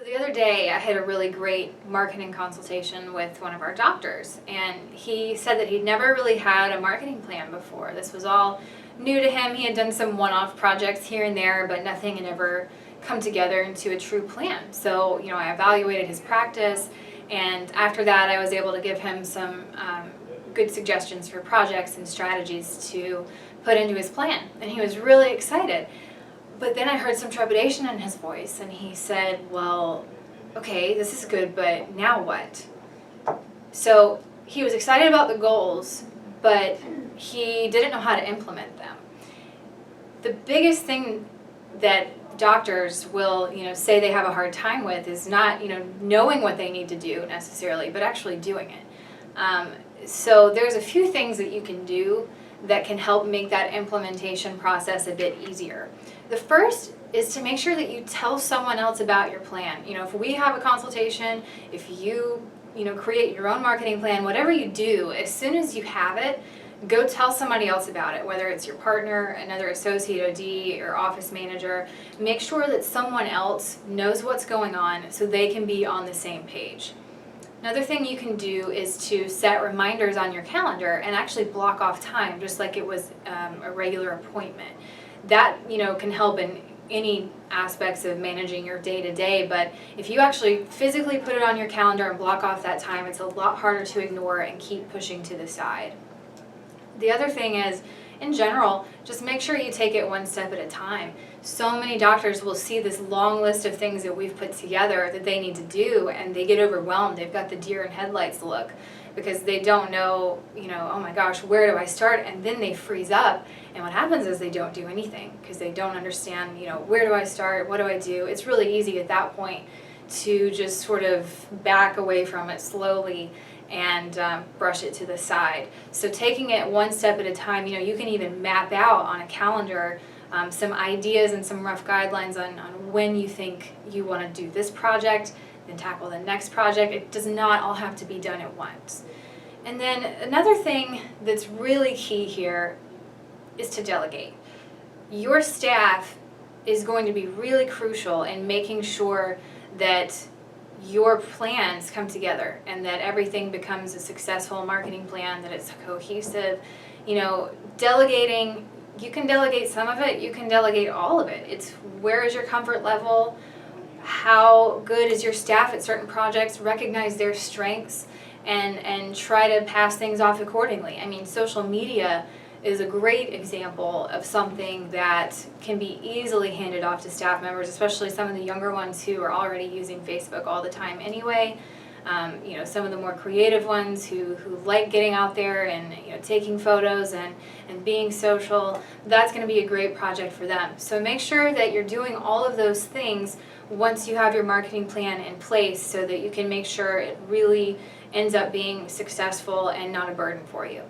So the other day I had a really great marketing consultation with one of our doctors, and he said that he'd never really had a marketing plan before. This was all new to him. He had done some one-off projects here and there, but nothing had ever come together into a true plan. So, I evaluated his practice, and after that I was able to give him some good suggestions for projects and strategies to put into his plan, and he was really excited. But then I heard some trepidation in his voice, and he said, well, okay, this is good, but now what? So he was excited about the goals, but he didn't know how to implement them. The biggest thing that doctors will, say they have a hard time with is not, knowing what they need to do necessarily, but actually doing it. So there's a few things that you can do that can help make that implementation process a bit easier. The first is to make sure that you tell someone else about your plan. If we have a consultation, if you, create your own marketing plan, whatever you do, as soon as you have it, go tell somebody else about it, whether it's your partner, another associate OD, or office manager. Make sure that someone else knows what's going on so they can be on the same page. Another thing you can do is to set reminders on your calendar and actually block off time, just like it was a regular appointment. That, can help in any aspects of managing your day-to-day, but if you actually physically put it on your calendar and block off that time, it's a lot harder to ignore and keep pushing to the side. The other thing is, in general, just make sure you take it one step at a time. So many doctors will see this long list of things that we've put together that they need to do, and they get overwhelmed. They've got the deer in headlights look because they don't know, oh my gosh, where do I start? And then they freeze up, and what happens is they don't do anything because they don't understand, where do I start? What do I do? It's really easy at that point to just sort of back away from it slowly and brush it to the side. So taking it one step at a time, you can even map out on a calendar some ideas and some rough guidelines on when you think you want to do this project, then tackle the next project. It does not all have to be done at once. And then another thing that's really key here is to delegate. Your staff is going to be really crucial in making sure that your plans come together and that everything becomes a successful marketing plan, that it's cohesive. Delegating, you can delegate some of it, you can delegate all of it. It's where is your comfort level, how good is your staff at certain projects, recognize their strengths, and try to pass things off accordingly. I mean, social media is a great example of something that can be easily handed off to staff members, especially some of the younger ones who are already using Facebook all the time anyway. Some of the more creative ones who like getting out there and taking photos and being social, that's going to be a great project for them. So make sure that you're doing all of those things once you have your marketing plan in place so that you can make sure it really ends up being successful and not a burden for you.